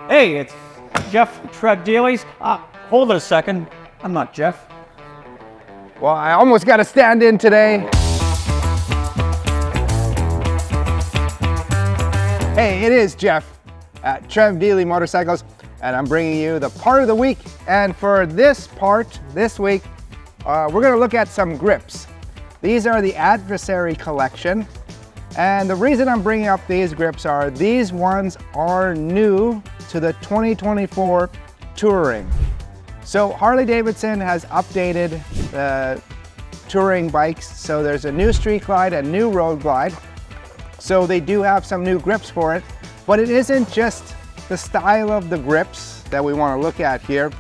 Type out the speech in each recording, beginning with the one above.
Hey, it's Jeff Trev Deeley's. Hold it a second. I'm not Jeff. Well, I almost got to stand in today. Hey, it is Jeff at Trev Deeley Motorcycles, and I'm bringing you the part of the week. And for this part, this week, we're going to look at some grips. These are the Adversary Collection. And the reason I'm bringing up these grips are these ones are new to the 2024 Touring. So Harley-Davidson has updated the touring bikes. So there's a new Street Glide and new Road Glide. So they do have some new grips for it, but it isn't just the style of the grips that we want to look at here,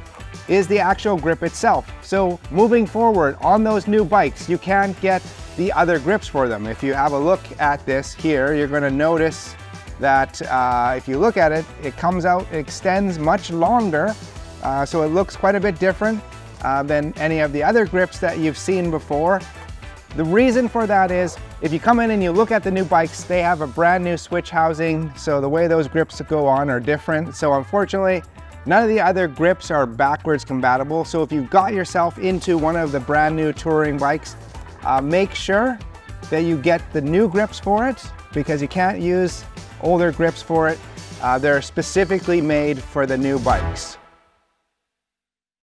is the actual grip itself. So moving forward on those new bikes, you can't get the other grips for them. If you have a look at this here, you're going to notice that if you look at it, it comes out, it extends much longer. So it looks quite a bit different than any of the other grips that you've seen before. The reason for that is if you come in and you look at the new bikes, they have a brand new switch housing. So the way those grips go on are different. So unfortunately, none of the other grips are backwards compatible. So if you've got yourself into one of the brand new touring bikes, make sure that you get the new grips for it, because you can't use older grips for it. They're specifically made for the new bikes.